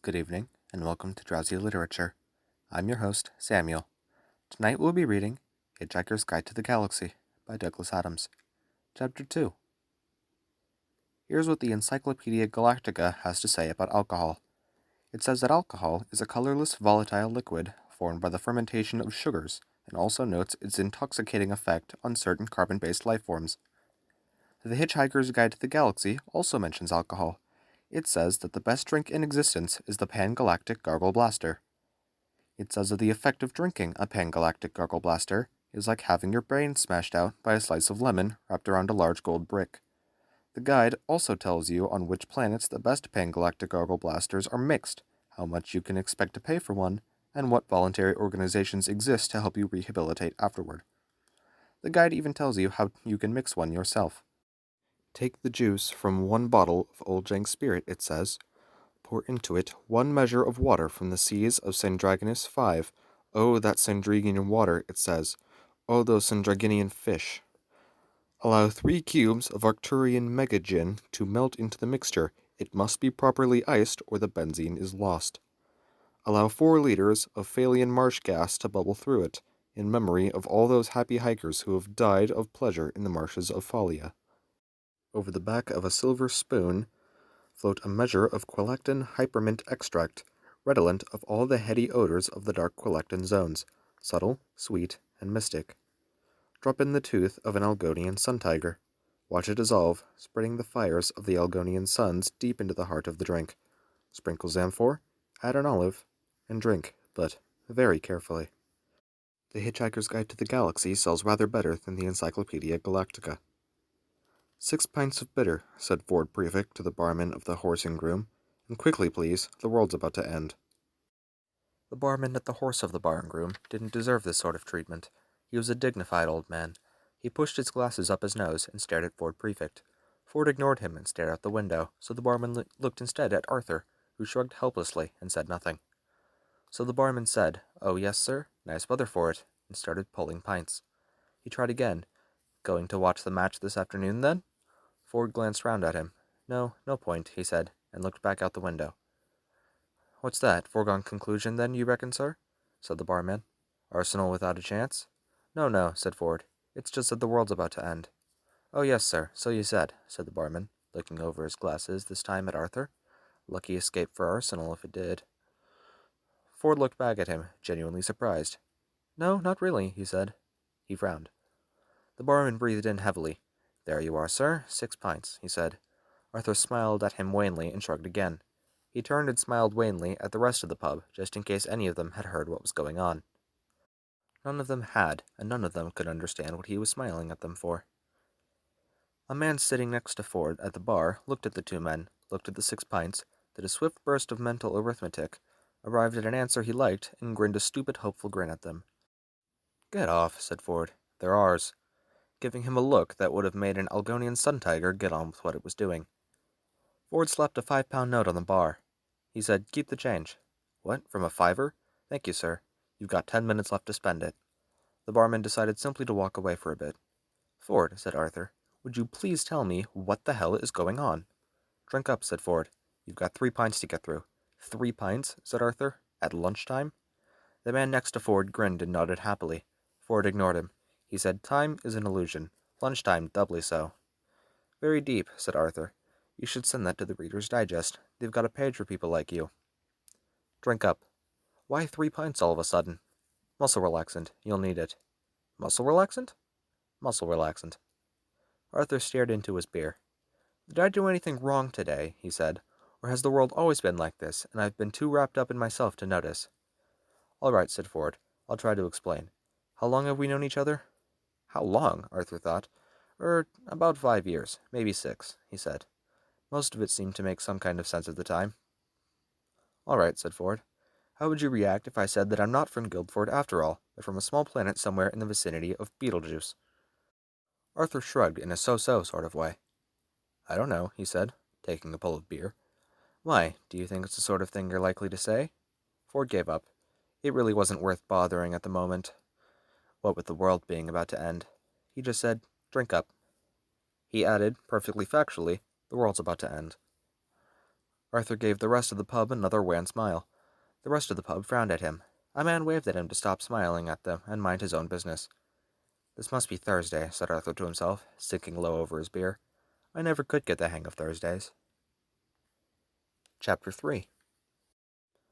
Good evening, and welcome to Drowsy Literature. I'm your host, Samuel. Tonight we'll be reading Hitchhiker's Guide to the Galaxy by Douglas Adams. Chapter 2. Here's what the Encyclopedia Galactica has to say about alcohol. It says that alcohol is a colorless, volatile liquid formed by the fermentation of sugars, and also notes its intoxicating effect on certain carbon-based life forms. The Hitchhiker's Guide to the Galaxy also mentions alcohol. It says that the best drink in existence is the Pan-Galactic Gargle Blaster. It says that the effect of drinking a Pan-Galactic Gargle Blaster is like having your brain smashed out by a slice of lemon wrapped around a large gold brick. The guide also tells you on which planets the best Pan-Galactic Gargle Blasters are mixed, how much you can expect to pay for one, and what voluntary organizations exist to help you rehabilitate afterward. The guide even tells you how you can mix one yourself. Take the juice from one bottle of Old Jank Spirit, it says. Pour into it 1 measure of water from the seas of Sandraginus 5. Oh, that Sandrigian water, it says. Oh, those Sandraginian fish. Allow 3 cubes of Arcturian Megagin to melt into the mixture. It must be properly iced or the benzene is lost. Allow 4 liters of Phalian marsh gas to bubble through it, in memory of all those happy hikers who have died of pleasure in the marshes of Phalia. Over the back of a silver spoon, float a measure of quelectin hypermint extract, redolent of all the heady odors of the dark quelectin zones, subtle, sweet, and mystic. Drop in the tooth of an Algonian sun tiger. Watch it dissolve, spreading the fires of the Algonian suns deep into the heart of the drink. Sprinkle Zamphor, add an olive, and drink, but very carefully. The Hitchhiker's Guide to the Galaxy sells rather better than the Encyclopedia Galactica. 6 pints of bitter, said Ford Prefect to the barman of the Horse and Groom. And quickly, please, the world's about to end. The barman at the Horse of the Bar and Groom didn't deserve this sort of treatment. He was a dignified old man. He pushed his glasses up his nose and stared at Ford Prefect. Ford ignored him and stared out the window, so the barman looked instead at Arthur, who shrugged helplessly and said nothing. So the barman said, "Oh, yes, sir, nice weather for it," and started pulling pints. He tried again. "Going to watch the match this afternoon, then?" Ford glanced round at him. "No point," he said, and looked back out the window. "What's that, foregone conclusion, then, you reckon, sir?" said the barman. "Arsenal without a chance?" No," said Ford. "It's just that the world's about to end." "Oh, yes, sir, so you said," the barman, looking over his glasses, this time at Arthur. "Lucky escape for Arsenal, if it did." Ford looked back at him, genuinely surprised. "No, not really," he said. He frowned. The barman breathed in heavily. "There you are, sir, 6 pints," he said. Arthur smiled at him wanly and shrugged again. He turned and smiled wanly at the rest of the pub, just in case any of them had heard what was going on. None of them had, and none of them could understand what he was smiling at them for. A man sitting next to Ford at the bar looked at the 2 men, looked at the 6 pints, did a swift burst of mental arithmetic, arrived at an answer he liked, and grinned a stupid, hopeful grin at them. "Get off," said Ford. "They're ours," giving him a look that would have made an Algonian sun tiger get on with what it was doing. Ford slapped a 5-pound note on the bar. He said, "Keep the change." "What, from a fiver?" "Thank you, sir. You've got 10 minutes left to spend it." The barman decided simply to walk away for a bit. "Ford," said Arthur, "would you please tell me what the hell is going on?" "Drink up," said Ford. "You've got 3 pints to get through." "3 pints?" said Arthur. "At lunchtime?" The man next to Ford grinned and nodded happily. Ford ignored him. He said, "Time is an illusion. Lunchtime doubly so." "Very deep," said Arthur. "You should send that to the Reader's Digest. They've got a page for people like you." "Drink up." "Why 3 pints all of a sudden?" "Muscle relaxant. You'll need it." "Muscle relaxant?" "Muscle relaxant." Arthur stared into his beer. "Did I do anything wrong today?" he said. "Or has the world always been like this, and I've been too wrapped up in myself to notice?" "All right," said Ford. "I'll try to explain. How long have we known each other?" "How long?" Arthur thought. About 5 years, maybe 6, he said. Most of it seemed to make some kind of sense at the time. "All right," said Ford. "How would you react if I said that I'm not from Guildford after all, but from a small planet somewhere in the vicinity of Beetlejuice?" Arthur shrugged in a so-so sort of way. "I don't know," he said, taking a pull of beer. "Why, do you think it's the sort of thing you're likely to say?" Ford gave up. It really wasn't worth bothering at the moment, what with the world being about to end. He just said, "Drink up." He added, perfectly factually, "The world's about to end." Arthur gave the rest of the pub another wan smile. The rest of the pub frowned at him. A man waved at him to stop smiling at them and mind his own business. "This must be Thursday," said Arthur to himself, sinking low over his beer. "I never could get the hang of Thursdays." Chapter 3.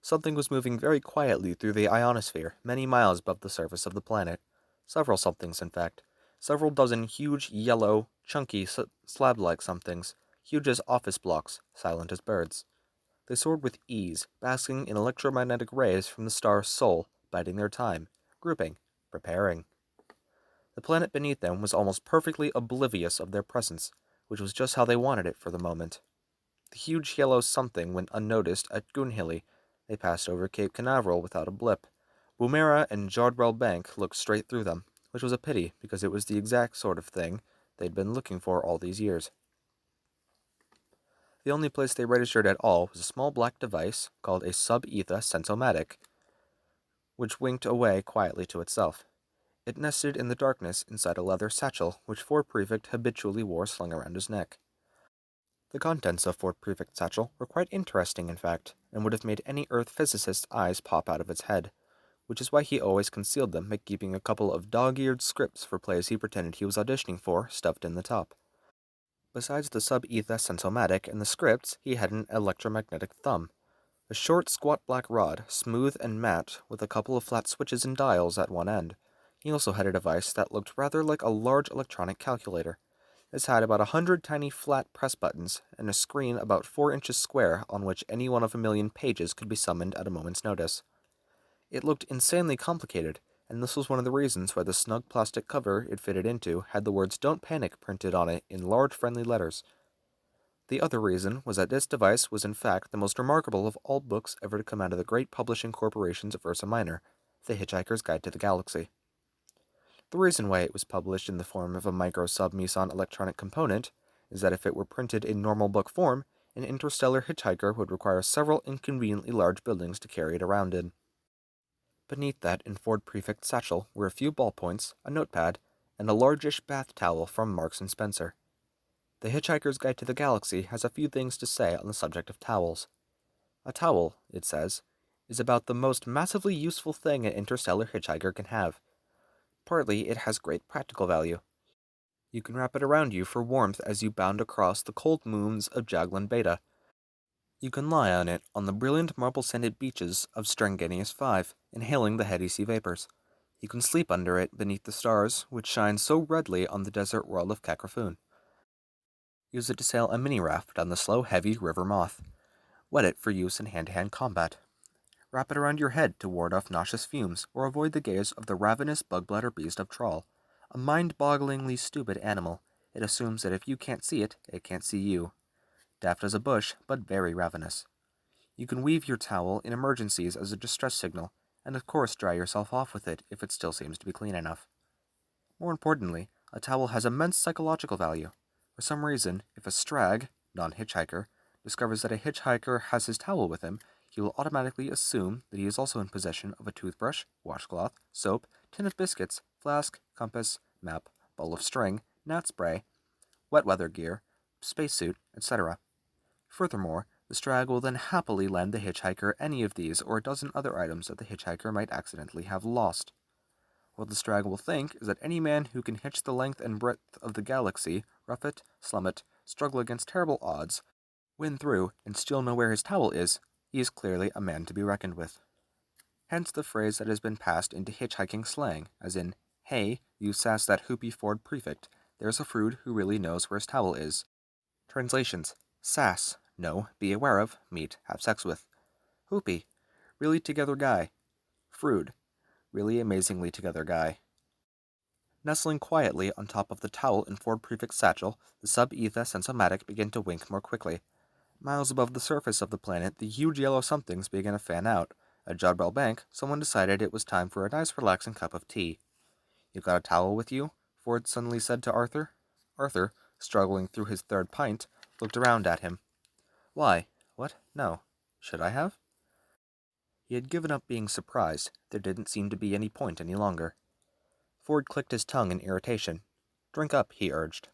Something was moving very quietly through the ionosphere, many miles above the surface of the planet. Several somethings, in fact. Several dozen huge, yellow, chunky, slab-like somethings, huge as office blocks, silent as birds. They soared with ease, basking in electromagnetic rays from the star Sol, biding their time, grouping, preparing. The planet beneath them was almost perfectly oblivious of their presence, which was just how they wanted it for the moment. The huge yellow something went unnoticed at Goonhilly. They passed over Cape Canaveral without a blip. Woomera and Jardwell Bank looked straight through them, which was a pity because it was the exact sort of thing they'd been looking for all these years. The only place they registered at all was a small black device called a sub-etha sensomatic, which winked away quietly to itself. It nested in the darkness inside a leather satchel which Fort Prefect habitually wore slung around his neck. The contents of Fort Prefect's satchel were quite interesting, in fact, and would have made any Earth physicist's eyes pop out of its head, which is why he always concealed them by keeping a couple of dog-eared scripts for plays he pretended he was auditioning for stuffed in the top. Besides the sub-etha sensomatic and the scripts, he had an electromagnetic thumb, a short, squat black rod, smooth and matte, with a couple of flat switches and dials at one end. He also had a device that looked rather like a large electronic calculator. This had about 100 tiny flat press buttons, and a screen about 4 inches square on which any one of a million pages could be summoned at a moment's notice. It looked insanely complicated, and this was one of the reasons why the snug plastic cover it fitted into had the words "Don't Panic" printed on it in large friendly letters. The other reason was that this device was in fact the most remarkable of all books ever to come out of the great publishing corporations of Ursa Minor, The Hitchhiker's Guide to the Galaxy. The reason why it was published in the form of a micro-sub-meson electronic component is that if it were printed in normal book form, an interstellar hitchhiker would require several inconveniently large buildings to carry it around in. Beneath that, in Fort Prefect's satchel, were a few ballpoints, a notepad, and a largish bath towel from Marks and Spencer. The Hitchhiker's Guide to the Galaxy has a few things to say on the subject of towels. A towel, it says, is about the most massively useful thing an interstellar hitchhiker can have. Partly, it has great practical value. You can wrap it around you for warmth as you bound across the cold moons of Jaglan Beta. You can lie on it on the brilliant marble-sanded beaches of Stranganius 5, inhaling the heady sea vapors. You can sleep under it beneath the stars, which shine so redly on the desert world of Kakrafoon. Use it to sail a mini-raft down the slow, heavy River Moth. Wet it for use in hand-to-hand combat. Wrap it around your head to ward off nauseous fumes, or avoid the gaze of the ravenous bug-bladder beast of Trawl. A mind-bogglingly stupid animal. It assumes that if you can't see it, it can't see you. Daft as a bush, but very ravenous. You can weave your towel in emergencies as a distress signal, and of course dry yourself off with it if it still seems to be clean enough. More importantly, a towel has immense psychological value. For some reason, if a strag, non-hitchhiker, discovers that a hitchhiker has his towel with him, he will automatically assume that he is also in possession of a toothbrush, washcloth, soap, tin of biscuits, flask, compass, map, ball of string, gnat spray, wet weather gear, spacesuit, etc. Furthermore, the strag will then happily lend the hitchhiker any of these or a dozen other items that the hitchhiker might accidentally have lost. What the strag will think is that any man who can hitch the length and breadth of the galaxy, rough it, slum it, struggle against terrible odds, win through, and still know where his towel is, he is clearly a man to be reckoned with. Hence the phrase that has been passed into hitchhiking slang, as in, "Hey, you sass that hoopy Ford Prefect, there's a frood who really knows where his towel is." Translations: sass, know, be aware of, meet, have sex with. Hoopy, really together guy. Frood, really amazingly together guy. Nestling quietly on top of the towel in Ford Prefect's satchel, the sub-etha sensomatic began to wink more quickly. Miles above the surface of the planet, the huge yellow somethings began to fan out. At Jodrell Bank, someone decided it was time for a nice relaxing cup of tea. "You got a towel with you?" Ford suddenly said to Arthur. Arthur, struggling through his third pint, looked around at him. "Why? What? No. Should I have?" He had given up being surprised. There didn't seem to be any point any longer. Ford clicked his tongue in irritation. "Drink up," he urged.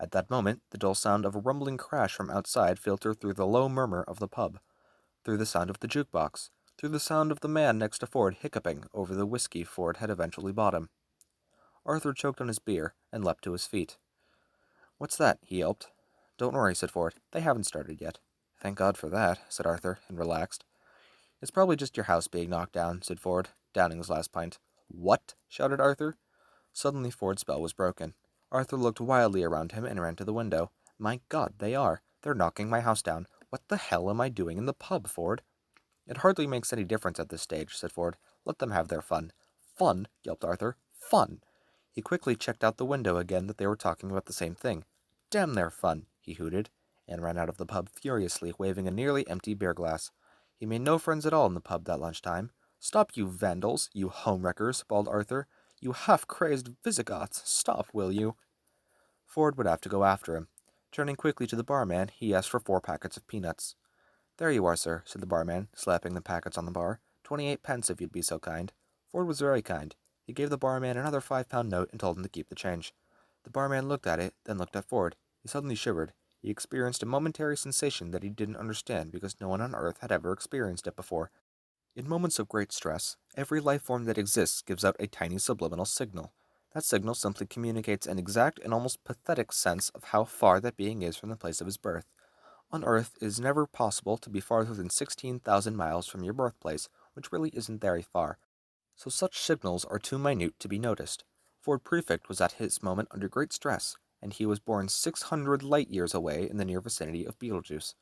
At that moment, the dull sound of a rumbling crash from outside filtered through the low murmur of the pub, through the sound of the jukebox, through the sound of the man next to Ford hiccuping over the whiskey Ford had eventually bought him. Arthur choked on his beer and leapt to his feet. "What's that?" he yelped. "Don't worry," said Ford. "They haven't started yet." "Thank God for that," said Arthur, and relaxed. "It's probably just your house being knocked down," said Ford, downing his last pint. "What?" shouted Arthur. Suddenly Ford's spell was broken. Arthur looked wildly around him and ran to the window. "My God, they are! They're knocking my house down. What the hell am I doing in the pub, Ford?" "It hardly makes any difference at this stage," said Ford. "Let them have their fun." "Fun?" yelped Arthur. "Fun!" He quickly checked out the window again that they were talking about the same thing. "Damn their fun!" he hooted, and ran out of the pub furiously, waving a nearly empty beer glass. He made no friends at all in the pub that lunchtime. "Stop, you vandals, you homewreckers!" bawled Arthur. "You half-crazed Visigoths! Stop, will you?" Ford would have to go after him. Turning quickly to the barman, he asked for 4 packets of peanuts. "There you are, sir," said the barman, slapping the packets on the bar. 28 pence, if you'd be so kind." Ford was very kind. He gave the barman another £5 note and told him to keep the change. The barman looked at it, then looked at Ford. He suddenly shivered. He experienced a momentary sensation that he didn't understand because no one on Earth had ever experienced it before. In moments of great stress, every life form that exists gives out a tiny subliminal signal. That signal simply communicates an exact and almost pathetic sense of how far that being is from the place of his birth. On Earth, it is never possible to be farther than 16,000 miles from your birthplace, which really isn't very far, so such signals are too minute to be noticed. Ford Prefect was at his moment under great stress, and he was born 600 light-years away in the near vicinity of Betelgeuse.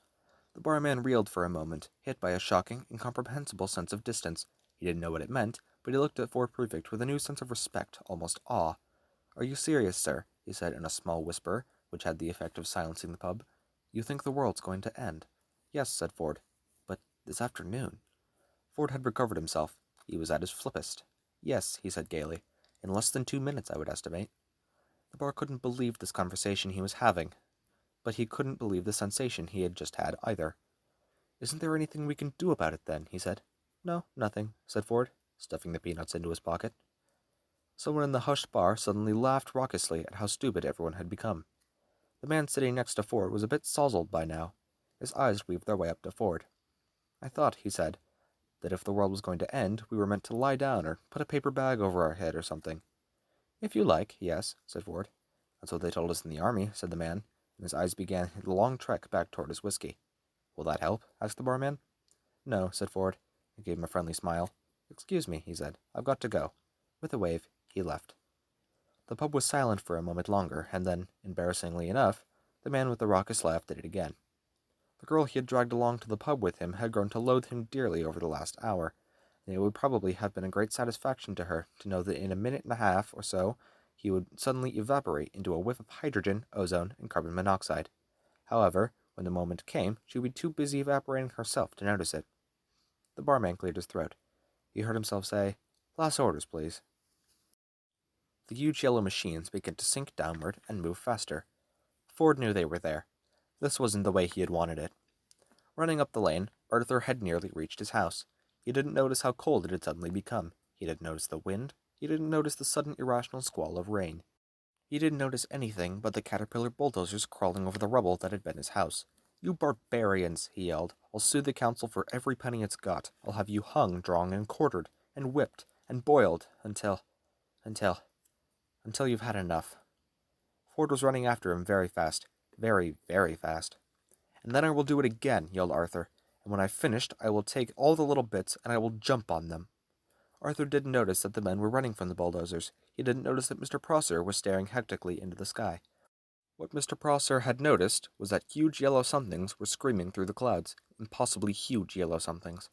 The barman reeled for a moment, hit by a shocking, incomprehensible sense of distance. He didn't know what it meant, but he looked at Ford Prefect with a new sense of respect, almost awe. "Are you serious, sir?" he said in a small whisper, which had the effect of silencing the pub. "You think the world's going to end?" "Yes," said Ford. "But this afternoon." Ford had recovered himself. He was at his flippest. "Yes," he said gaily. "In less than 2 minutes, I would estimate." The bar couldn't believe this conversation he was having, but he couldn't believe the sensation he had just had either. "Isn't there anything we can do about it, then?" he said. "No, nothing," said Ford, stuffing the peanuts into his pocket. Someone in the hushed bar suddenly laughed raucously at how stupid everyone had become. The man sitting next to Ford was a bit sozzled by now. His eyes weaved their way up to Ford. "I thought," he said, "that if the world was going to end, we were meant to lie down or put a paper bag over our head or something." "If you like, yes," said Ford. "That's what they told us in the army," said the man, and his eyes began the long trek back toward his whiskey. "Will that help?" asked the barman. "No," said Ford, and gave him a friendly smile. "Excuse me," he said. "I've got to go." With a wave, he left. The pub was silent for a moment longer, and then, embarrassingly enough, the man with the raucous laugh did it again. The girl he had dragged along to the pub with him had grown to loathe him dearly over the last hour, and it would probably have been a great satisfaction to her to know that in a minute and a half or so he would suddenly evaporate into a whiff of hydrogen, ozone, and carbon monoxide. However, when the moment came, she would be too busy evaporating herself to notice it. The barman cleared his throat. He heard himself say, "Last orders, please." The huge yellow machines began to sink downward and move faster. Ford knew they were there. This wasn't the way he had wanted it. Running up the lane, Arthur had nearly reached his house. He didn't notice how cold it had suddenly become. He didn't notice the wind. He didn't notice the sudden irrational squall of rain. He didn't notice anything but the caterpillar bulldozers crawling over the rubble that had been his house. "You barbarians," he yelled. "I'll sue the council for every penny it's got. I'll have you hung, drawn, and quartered, and whipped, and boiled, until you've had enough." Ford was running after him very fast. Very, very fast. "And then I will do it again," yelled Arthur. "And when I've finished, I will take all the little bits, and I will jump on them." Arthur didn't notice that the men were running from the bulldozers. He didn't notice that Mr. Prosser was staring hectically into the sky. What Mr. Prosser had noticed was that huge yellow somethings were screaming through the clouds, impossibly huge yellow somethings.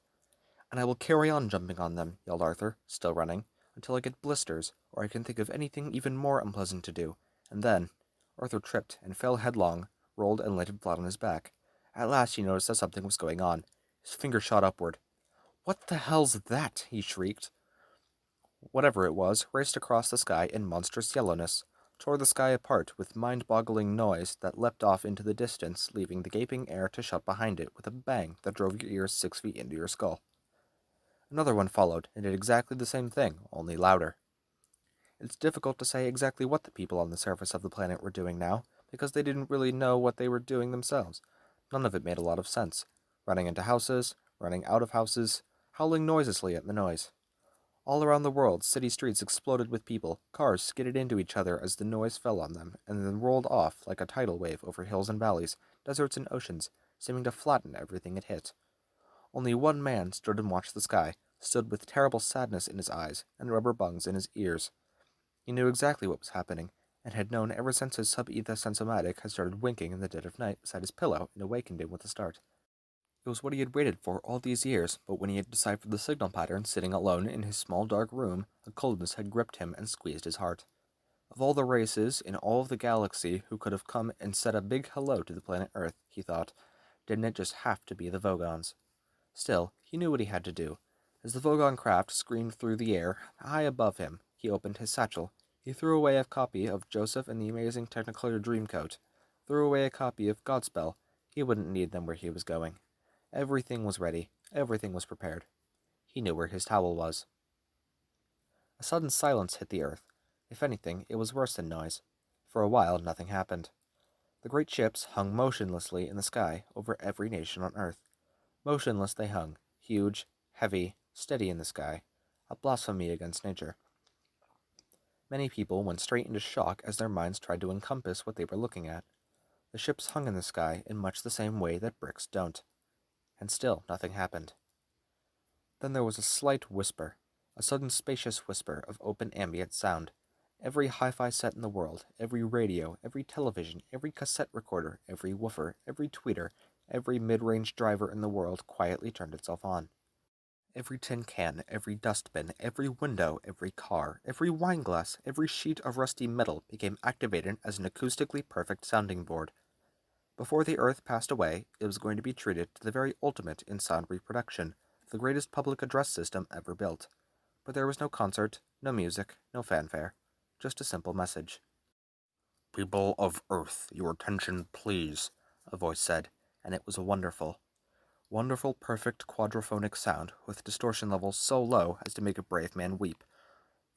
"And I will carry on jumping on them," yelled Arthur, still running, "until I get blisters, or I can think of anything even more unpleasant to do. And then—" Arthur tripped and fell headlong, rolled and landed flat on his back. At last he noticed that something was going on. His finger shot upward. "What the hell's that?" he shrieked. Whatever it was raced across the sky in monstrous yellowness, tore the sky apart with mind-boggling noise that leapt off into the distance, leaving the gaping air to shut behind it with a bang that drove your ears 6 feet into your skull. Another one followed, and did exactly the same thing, only louder. It's difficult to say exactly what the people on the surface of the planet were doing now, because they didn't really know what they were doing themselves. None of it made a lot of sense. Running into houses, running out of houses, howling noiselessly at the noise. All around the world, city streets exploded with people. Cars skidded into each other as the noise fell on them, and then rolled off like a tidal wave over hills and valleys, deserts and oceans, seeming to flatten everything it hit. Only one man stood and watched the sky, stood with terrible sadness in his eyes and rubber bungs in his ears. He knew exactly what was happening, and had known ever since his sub-ether sensomatic had started winking in the dead of night beside his pillow and awakened him with a start. It was what he had waited for all these years, but when he had deciphered the signal pattern sitting alone in his small dark room, a coldness had gripped him and squeezed his heart. Of all the races in all of the galaxy who could have come and said a big hello to the planet Earth, he thought, didn't it just have to be the Vogons? Still, he knew what he had to do. As the Vogon craft screamed through the air, high above him, he opened his satchel. He threw away a copy of Joseph and the Amazing Technicolor Dreamcoat, threw away a copy of Godspell. He wouldn't need them where he was going. Everything was ready. Everything was prepared. He knew where his towel was. A sudden silence hit the earth. If anything, it was worse than noise. For a while, nothing happened. The great ships hung motionlessly in the sky over every nation on Earth. Motionless they hung, huge, heavy, steady in the sky, a blasphemy against nature. Many people went straight into shock as their minds tried to encompass what they were looking at. The ships hung in the sky in much the same way that bricks don't. And still nothing happened. Then there was a slight whisper, a sudden spacious whisper of open ambient sound. Every hi-fi set in the world, every radio, every television, every cassette recorder, every woofer, every tweeter, every mid-range driver in the world quietly turned itself on. Every tin can, every dustbin, every window, every car, every wine glass, every sheet of rusty metal became activated as an acoustically perfect sounding board. Before the Earth passed away, it was going to be treated to the very ultimate in sound reproduction, the greatest public address system ever built. But there was no concert, no music, no fanfare, just a simple message. "People of Earth, your attention, please," a voice said, and it was a wonderful, perfect quadraphonic sound with distortion levels so low as to make a brave man weep.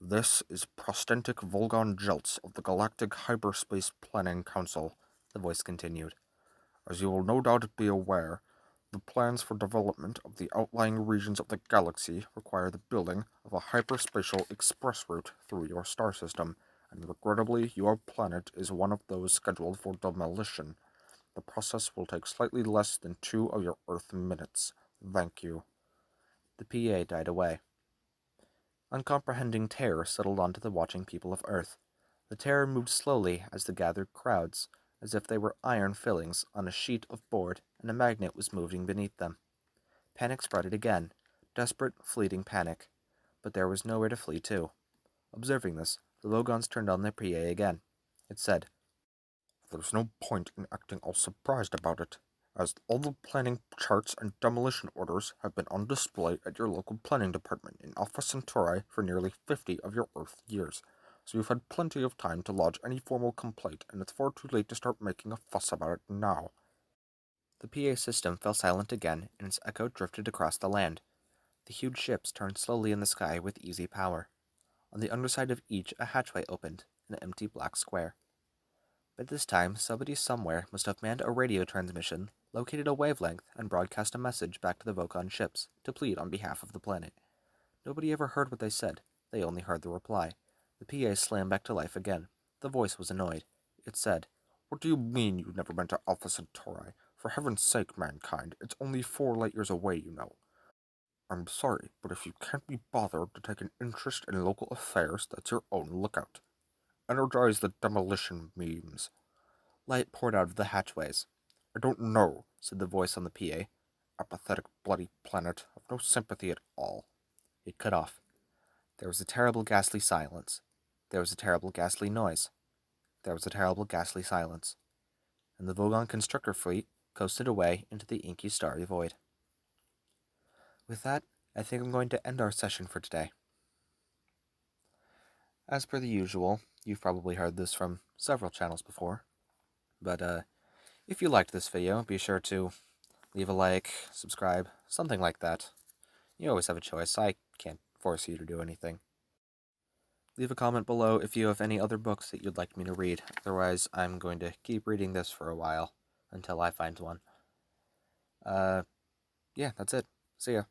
"This is Prostantic Volgon Jeltz of the Galactic Hyperspace Planning Council," the voice continued. "As you will no doubt be aware, the plans for development of the outlying regions of the galaxy require the building of a hyperspatial express route through your star system, and regrettably your planet is one of those scheduled for demolition. The process will take slightly less than 2 of your Earth minutes. Thank you." The PA died away. Uncomprehending terror settled onto the watching people of Earth. The terror moved slowly as the gathered crowds, as if they were iron fillings on a sheet of board and a magnet was moving beneath them. Panic spread again, desperate, fleeting panic. But there was nowhere to flee to. Observing this, the Vogons turned on their PA again. It said, "There's no point in acting all surprised about it, as all the planning charts and demolition orders have been on display at your local planning department in Alpha Centauri for nearly 50 of your Earth years. So you've had plenty of time to lodge any formal complaint, and it's far too late to start making a fuss about it now." The PA system fell silent again, and its echo drifted across the land. The huge ships turned slowly in the sky with easy power. On the underside of each, a hatchway opened, an empty black square. But this time, somebody somewhere must have manned a radio transmission, located a wavelength, and broadcast a message back to the Vogon ships, to plead on behalf of the planet. Nobody ever heard what they said. They only heard the reply. The PA slammed back to life again. The voice was annoyed. It said, "What do you mean you've never been to Alpha Centauri? For heaven's sake, mankind, it's only 4 light years away, you know. I'm sorry, but if you can't be bothered to take an interest in local affairs, that's your own lookout. Energize the demolition memes." Light poured out of the hatchways. "I don't know," said the voice on the PA. "Apathetic bloody planet. I've no sympathy at all." It cut off. There was a terrible ghastly silence. There was a terrible ghastly noise. There was a terrible ghastly silence. And the Vogon constructor fleet coasted away into the inky starry void. With that, I think I'm going to end our session for today. As per the usual, you've probably heard this from several channels before, but if you liked this video, be sure to leave a like, subscribe, something like that. You always have a choice. I can't force you to do anything. leave a comment below if you have any other books that you'd like me to read. Otherwise, I'm going to keep reading this for a while until I find one. Yeah, that's it. See ya.